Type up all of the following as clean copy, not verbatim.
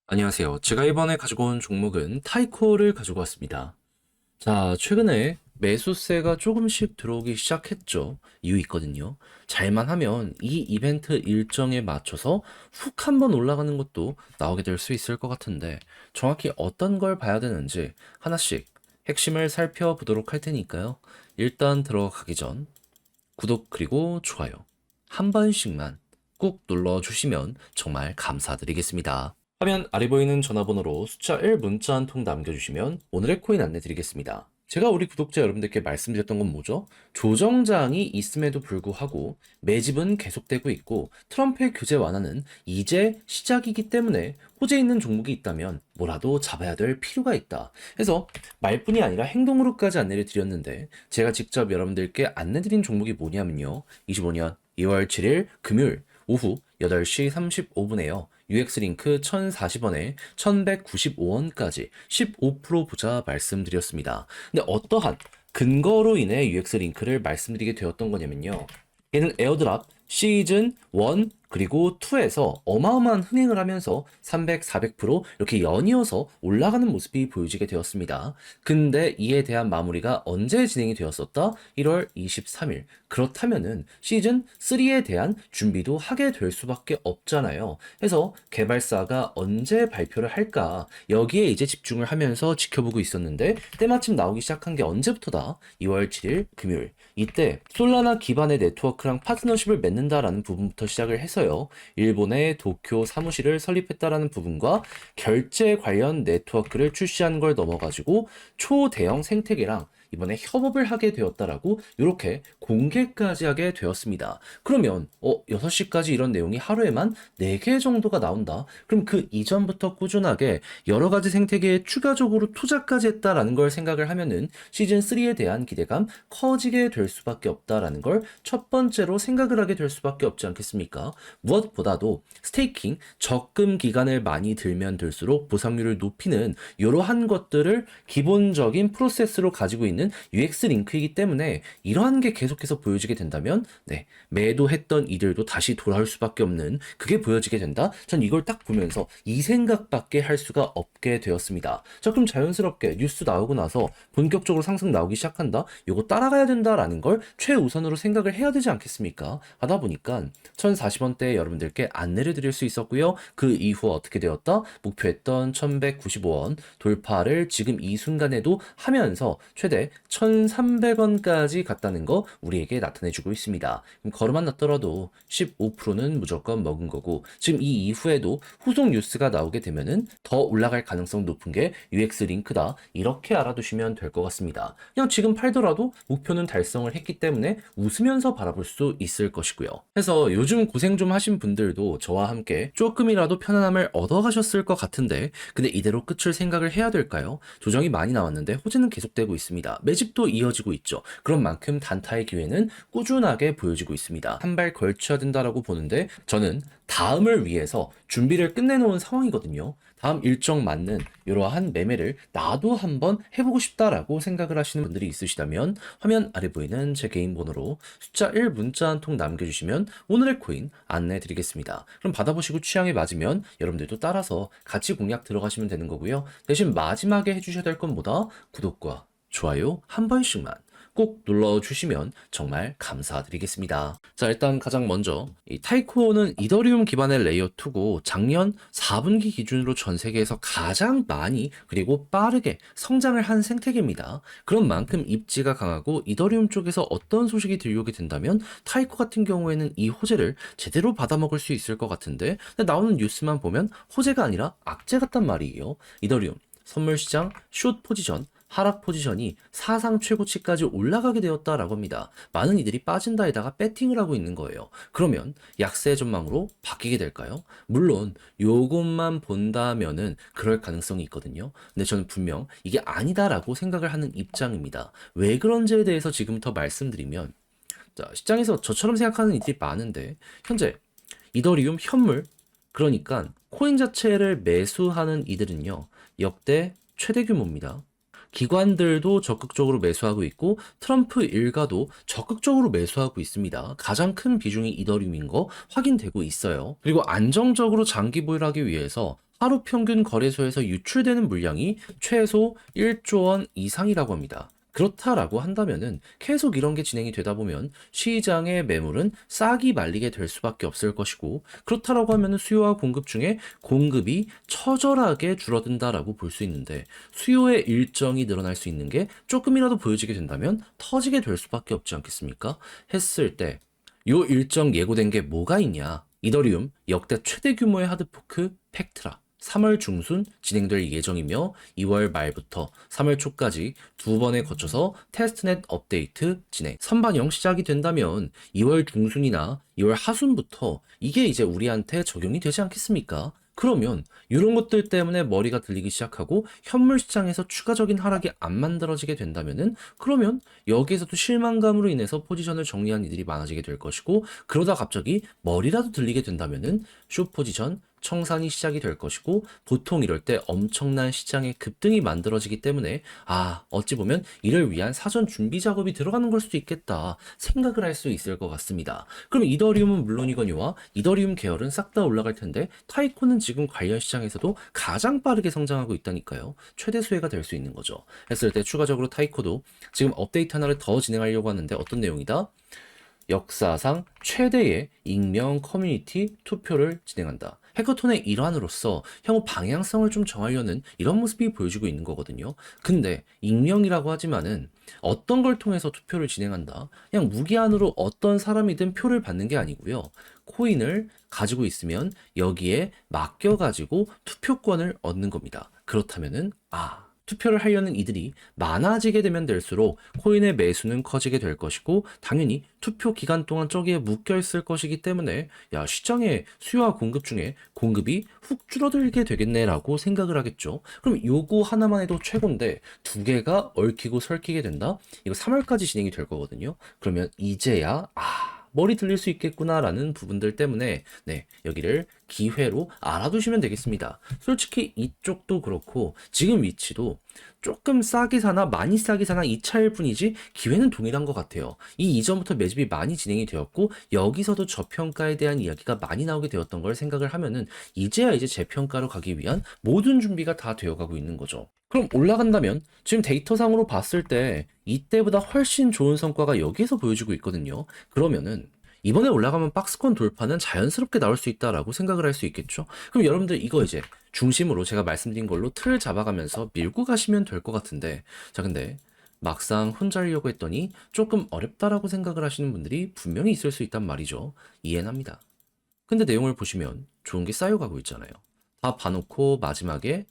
안녕하세요. 제가 이번에 가지고 온 종목은 타이코를 가지고 왔습니다. 자, 최근에 매수세가 조금씩 들어오기 시작했죠. 이유 있거든요. 잘만 하면 이 이벤트 일정에 맞춰서 훅 한번 올라가는 것도 나오게 될 수 있을 것 같은데 정확히 어떤 걸 봐야 되는지 하나씩 핵심을 살펴보도록 할 테니까요. 일단 들어가기 전 구독 그리고 좋아요 한 번씩만 꾹 눌러주시면 정말 감사드리겠습니다. 화면 아래 보이는 전화번호로 숫자 1 문자 한 통 남겨주시면 오늘의 코인 안내 드리겠습니다. 제가 우리 구독자 여러분들께 말씀드렸던 건 뭐죠? 조정장이 있음에도 불구하고 매집은 계속되고 있고 트럼프의 규제 완화는 이제 시작이기 때문에 호재 있는 종목이 있다면 뭐라도 잡아야 될 필요가 있다. 그래서 말뿐이 아니라 행동으로까지 안내를 드렸는데 제가 직접 여러분들께 안내드린 종목이 뭐냐면요. 25년 2월 7일 금요일 오후 8시 35분에요. UX링크 1040원에 1195원까지 15% 보자 말씀드렸습니다. 근데 어떠한 근거로 인해 UX링크를 말씀드리게 되었던 거냐면요. 얘는 에어드랍 시즌 1 그리고 2에서 어마어마한 흥행을 하면서 300, 400% 이렇게 연이어서 올라가는 모습이 보여지게 되었습니다. 근데 이에 대한 마무리가 언제 진행이 되었었다? 1월 23일. 그렇다면은 시즌 3에 대한 준비도 하게 될 수밖에 없잖아요. 그래서 개발사가 언제 발표를 할까? 여기에 이제 집중을 하면서 지켜보고 있었는데 때마침 나오기 시작한 게 언제부터다? 2월 7일 금요일. 이때 솔라나 기반의 네트워크랑 파트너십을 맺는다라는 부분부터 시작을 해서요. 일본의 도쿄 사무실을 설립했다라는 부분과 결제 관련 네트워크를 출시한 걸 넘어가지고 초대형 생태계랑 이번에 협업을 하게 되었다라고 이렇게 공개까지 하게 되었습니다. 그러면 6시까지 이런 내용이 하루에만 4개 정도가 나온다. 그럼 그 이전부터 꾸준하게 여러 가지 생태계에 추가적으로 투자까지 했다라는 걸 생각을 하면은 시즌 3에 대한 기대감 커지게 될 수밖에 없다라는 걸 첫 번째로 생각을 하게 될 수밖에 없지 않겠습니까? 무엇보다도 스테이킹 적금 기간을 많이 들면 들수록 보상률을 높이는 이러한 것들을 기본적인 프로세스로 가지고 있는 UX 링크이기 때문에 이러한 게 계속해서 보여지게 된다면 매도했던 이들도 다시 돌아올 수밖에 없는 그게 보여지게 된다. 전 이걸 딱 보면서 이 생각밖에 할 수가 없게 되었습니다. 자, 그럼 자연스럽게 뉴스 나오고 나서 본격적으로 상승 나오기 시작한다. 요거 따라가야 된다라는 걸 최우선으로 생각을 해야 되지 않겠습니까? 하다 보니까 1040원대에 여러분들께 안내를 드릴 수 있었고요. 그 이후 어떻게 되었다? 목표했던 1195원 돌파를 지금 이 순간에도 하면서 최대 1300원까지 갔다는 거 우리에게 나타내주고 있습니다. 그럼 걸음만 났더라도 15%는 무조건 먹은 거고 지금 이 이후에도 후속 뉴스가 나오게 되면은 더 올라갈 가능성 높은 게 UX 링크다. 이렇게 알아두시면 될 것 같습니다. 그냥 지금 팔더라도 목표는 달성을 했기 때문에 웃으면서 바라볼 수 있을 것이고요. 그래서 요즘 고생 좀 하신 분들도 저와 함께 조금이라도 편안함을 얻어가셨을 것 같은데 근데 이대로 끝을 생각을 해야 될까요? 조정이 많이 나왔는데 호재는 계속되고 있습니다. 매집도 이어지고 있죠. 그런 만큼 단타의 기회는 꾸준하게 보여지고 있습니다. 한 발 걸쳐야 된다라고 보는데 저는 다음을 위해서 준비를 끝내놓은 상황이거든요. 다음 일정 맞는 이러한 매매를 나도 한번 해보고 싶다라고 생각을 하시는 분들이 있으시다면 화면 아래 보이는 제 개인 번호로 숫자 1 문자 한 통 남겨주시면 오늘의 코인 안내 드리겠습니다. 그럼 받아보시고 취향에 맞으면 여러분들도 따라서 같이 공략 들어가시면 되는 거고요. 대신 마지막에 해주셔야 될 건 뭐다? 구독과 좋아요 한 번씩만 꼭 눌러주시면 정말 감사드리겠습니다. 자, 일단 가장 먼저 이 타이코는 이더리움 기반의 레이어 2고 작년 4분기 기준으로 전 세계에서 가장 많이 그리고 빠르게 성장을 한 생태계입니다. 그런 만큼 입지가 강하고 이더리움 쪽에서 어떤 소식이 들려오게 된다면 타이코 같은 경우에는 이 호재를 제대로 받아먹을 수 있을 것 같은데 나오는 뉴스만 보면 호재가 아니라 악재 같단 말이에요. 이더리움 선물 시장 숏 포지션 하락 포지션이 사상 최고치까지 올라가게 되었다라고 합니다. 많은 이들이 빠진다에다가 배팅을 하고 있는 거예요. 그러면 약세 전망으로 바뀌게 될까요? 물론 요것만 본다면은 그럴 가능성이 있거든요. 근데 저는 분명 이게 아니다라고 생각을 하는 입장입니다. 왜 그런지에 대해서 지금부터 말씀드리면 자, 시장에서 저처럼 생각하는 이들이 많은데 현재 이더리움 현물 그러니까 코인 자체를 매수하는 이들은요. 역대 최대 규모입니다. 기관들도 적극적으로 매수하고 있고 트럼프 일가도 적극적으로 매수하고 있습니다. 가장 큰 비중이 이더리움인 거 확인되고 있어요. 그리고 안정적으로 장기 보유를 하기 위해서 하루 평균 거래소에서 유출되는 물량이 최소 1조 원 이상이라고 합니다. 그렇다라고 한다면은 계속 이런 게 진행이 되다 보면 시장의 매물은 싹이 말리게 될 수밖에 없을 것이고, 그렇다라고 하면은 수요와 공급 중에 공급이 처절하게 줄어든다라고 볼 수 있는데, 수요의 일정이 늘어날 수 있는 게 조금이라도 보여지게 된다면 터지게 될 수밖에 없지 않겠습니까? 했을 때 요 일정 예고된 게 뭐가 있냐? 이더리움 역대 최대 규모의 하드포크 팩트라 3월 중순 진행될 예정이며 2월 말부터 3월 초까지 두 번에 거쳐서 테스트넷 업데이트 진행. 선반영 시작이 된다면 2월 중순이나 2월 하순부터 이게 이제 우리한테 적용이 되지 않겠습니까? 그러면 이런 것들 때문에 머리가 들리기 시작하고 현물 시장에서 추가적인 하락이 안 만들어지게 된다면은, 그러면 여기에서도 실망감으로 인해서 포지션을 정리한 이들이 많아지게 될 것이고, 그러다 갑자기 머리라도 들리게 된다면은 숏 포지션 청산이 시작이 될 것이고, 보통 이럴 때 엄청난 시장의 급등이 만들어지기 때문에 어찌 보면 이를 위한 사전 준비 작업이 들어가는 걸 수도 있겠다 생각을 할 수 있을 것 같습니다. 그럼 이더리움은 물론이거니와 이더리움 계열은 싹 다 올라갈 텐데, 타이코는 지금 관련 시장에서도 가장 빠르게 성장하고 있다니까요. 최대 수혜가 될 수 있는 거죠. 했을 때 추가적으로 타이코도 지금 업데이트 하나를 더 진행하려고 하는데, 어떤 내용이다? 역사상 최대의 익명 커뮤니티 투표를 진행한다. 해커톤의 일환으로서 향후 방향성을 좀 정하려는 이런 모습이 보여지고 있는 거거든요. 근데 익명이라고 하지만은 어떤 걸 통해서 투표를 진행한다? 그냥 무기한으로 어떤 사람이든 표를 받는 게 아니고요. 코인을 가지고 있으면 여기에 맡겨가지고 투표권을 얻는 겁니다. 그렇다면은 투표를 하려는 이들이 많아지게 되면 될수록 코인의 매수는 커지게 될 것이고, 당연히 투표 기간 동안 저기에 묶여 있을 것이기 때문에 시장의 수요와 공급 중에 공급이 훅 줄어들게 되겠네라고 생각을 하겠죠. 그럼 요거 하나만 해도 최고인데, 두 개가 얽히고 설키게 된다? 이거 3월까지 진행이 될 거거든요. 그러면 이제야 머리 들릴 수 있겠구나라는 부분들 때문에 여기를 기회로 알아두시면 되겠습니다. 솔직히 이쪽도 그렇고 지금 위치도 조금 싸게 사나 많이 싸게 사나 이 차일 뿐이지 기회는 동일한 것 같아요. 이 이전부터 매집이 많이 진행이 되었고, 여기서도 저평가에 대한 이야기가 많이 나오게 되었던 걸 생각을 하면은 이제야 이제 재평가로 가기 위한 모든 준비가 다 되어가고 있는 거죠. 그럼 올라간다면 지금 데이터상으로 봤을 때 이때보다 훨씬 좋은 성과가 여기에서 보여지고 있거든요. 그러면은 이번에 올라가면 박스권 돌파는 자연스럽게 나올 수 있다라고 생각을 할 수 있겠죠. 그럼 여러분들 이거 이제 중심으로 제가 말씀드린 걸로 틀 잡아가면서 밀고 가시면 될 것 같은데, 자 근데 막상 혼자 하려고 했더니 조금 어렵다라고 생각을 하시는 분들이 분명히 있을 수 있단 말이죠. 이해는 합니다. 근데 내용을 보시면 좋은 게 쌓여가고 있잖아요. 다 봐놓고 마지막에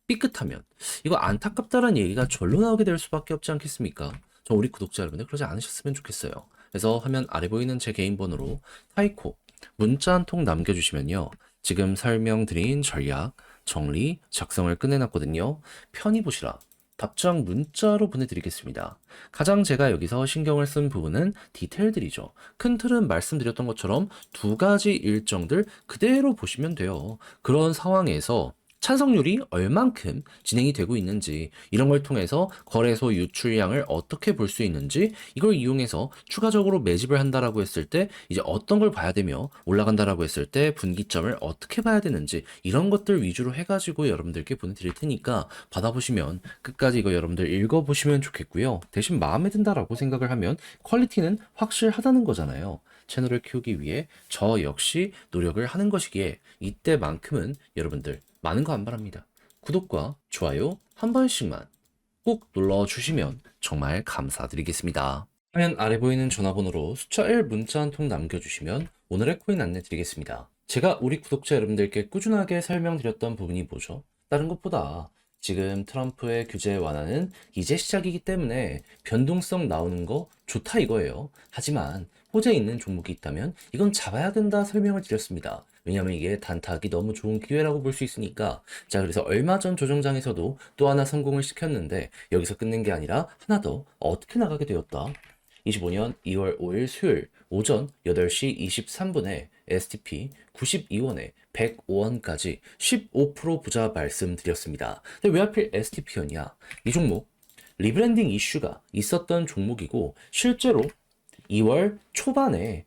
삐끗하면 이거 안타깝다라는 얘기가 절로 나오게 될 수밖에 없지 않겠습니까? 저 우리 구독자 여러분들 그러지 않으셨으면 좋겠어요. 그래서 화면 아래 보이는 제 개인 번호로 타이코 문자 한 통 남겨주시면요, 지금 설명드린 전략 정리 작성을 끝내놨거든요. 편히 보시라 답장 문자로 보내드리겠습니다. 가장 제가 여기서 신경을 쓴 부분은 디테일들이죠. 큰 틀은 말씀드렸던 것처럼 두 가지 일정들 그대로 보시면 돼요. 그런 상황에서 찬성률이 얼만큼 진행이 되고 있는지, 이런 걸 통해서 거래소 유출량을 어떻게 볼 수 있는지, 이걸 이용해서 추가적으로 매집을 한다라고 했을 때 이제 어떤 걸 봐야 되며, 올라간다라고 했을 때 분기점을 어떻게 봐야 되는지, 이런 것들 위주로 해가지고 여러분들께 보내드릴 테니까 받아보시면 끝까지 이거 여러분들 읽어보시면 좋겠고요. 대신 마음에 든다라고 생각을 하면 퀄리티는 확실하다는 거잖아요. 채널을 키우기 위해 저 역시 노력을 하는 것이기에 이때만큼은 여러분들 많은 거 안 바랍니다. 구독과 좋아요 한 번씩만 꼭 눌러주시면 정말 감사드리겠습니다. 화면 아래 보이는 전화번호로 숫자 1 문자 한 통 남겨주시면 오늘의 코인 안내 드리겠습니다. 제가 우리 구독자 여러분들께 꾸준하게 설명드렸던 부분이 뭐죠? 다른 것보다 지금 트럼프의 규제 완화는 이제 시작이기 때문에 변동성 나오는 거 좋다 이거예요. 하지만 호재에 있는 종목이 있다면 이건 잡아야 된다 설명을 드렸습니다. 왜냐면 이게 단타하기 너무 좋은 기회라고 볼 수 있으니까. 자, 그래서 얼마 전 조정장에서도 또 하나 성공을 시켰는데 여기서 끝낸 게 아니라 하나 더 어떻게 나가게 되었다. 25년 2월 5일 수요일 오전 8시 23분에 STP 92원에 105원까지 15% 부자 말씀드렸습니다. 근데 왜 하필 STP였냐? 이 종목 리브랜딩 이슈가 있었던 종목이고, 실제로 2월 초반에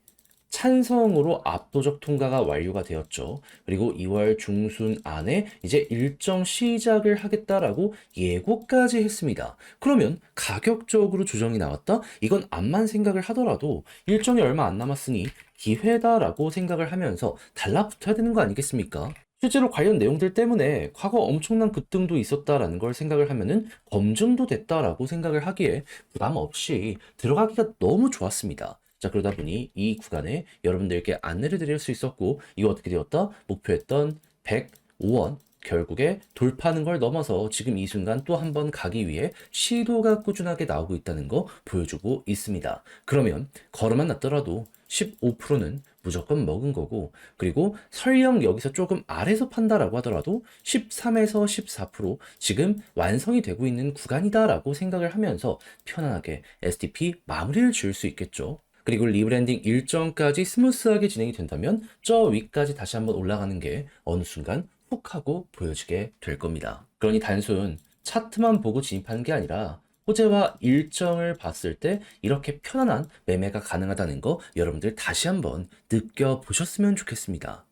찬성으로 압도적 통과가 완료가 되었죠. 그리고 2월 중순 안에 이제 일정 시작을 하겠다라고 예고까지 했습니다. 그러면 가격적으로 조정이 나왔다? 이건 암만 생각을 하더라도 일정이 얼마 안 남았으니 기회다라고 생각을 하면서 달라붙어야 되는 거 아니겠습니까? 실제로 관련 내용들 때문에 과거 엄청난 급등도 있었다라는 걸 생각을 하면은 검증도 됐다라고 생각을 하기에 부담 없이 들어가기가 너무 좋았습니다. 자, 그러다 보니 이 구간에 여러분들께 안내를 드릴 수 있었고, 이거 어떻게 되었다? 목표했던 105원 결국에 돌파하는 걸 넘어서 지금 이 순간 또 한 번 가기 위해 시도가 꾸준하게 나오고 있다는 거 보여주고 있습니다. 그러면 걸음만 났더라도 15%는 무조건 먹은 거고, 그리고 설령 여기서 조금 아래서 판다라고 하더라도 13에서 14% 지금 완성이 되고 있는 구간이다라고 생각을 하면서 편안하게 STP 마무리를 지을 수 있겠죠. 그리고 리브랜딩 일정까지 스무스하게 진행이 된다면 저 위까지 다시 한번 올라가는 게 어느 순간 훅 하고 보여지게 될 겁니다. 그러니 단순 차트만 보고 진입하는 게 아니라 호재와 일정을 봤을 때 이렇게 편안한 매매가 가능하다는 거 여러분들 다시 한번 느껴보셨으면 좋겠습니다.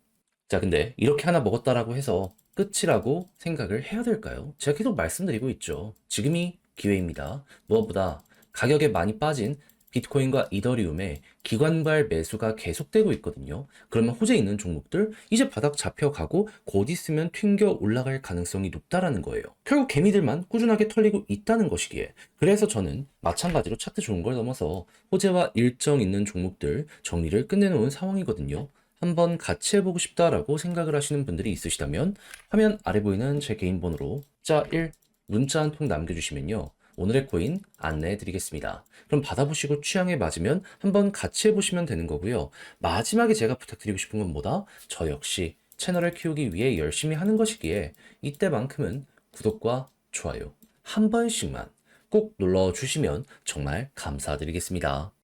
자, 근데 이렇게 하나 먹었다라고 해서 끝이라고 생각을 해야 될까요? 제가 계속 말씀드리고 있죠. 지금이 기회입니다. 무엇보다 가격에 많이 빠진 비트코인과 이더리움에 기관발 매수가 계속되고 있거든요. 그러면 호재 있는 종목들 이제 바닥 잡혀가고 곧 있으면 튕겨 올라갈 가능성이 높다라는 거예요. 결국 개미들만 꾸준하게 털리고 있다는 것이기에, 그래서 저는 마찬가지로 차트 좋은 걸 넘어서 호재와 일정 있는 종목들 정리를 끝내놓은 상황이거든요. 한번 같이 해보고 싶다라고 생각을 하시는 분들이 있으시다면 화면 아래 보이는 제 개인 번호로 자 1 문자 한 통 남겨주시면요, 오늘의 코인 안내해 드리겠습니다. 그럼 받아보시고 취향에 맞으면 한번 같이 해보시면 되는 거고요. 마지막에 제가 부탁드리고 싶은 건 뭐다? 저 역시 채널을 키우기 위해 열심히 하는 것이기에 이때만큼은 구독과 좋아요 한 번씩만 꼭 눌러주시면 정말 감사드리겠습니다.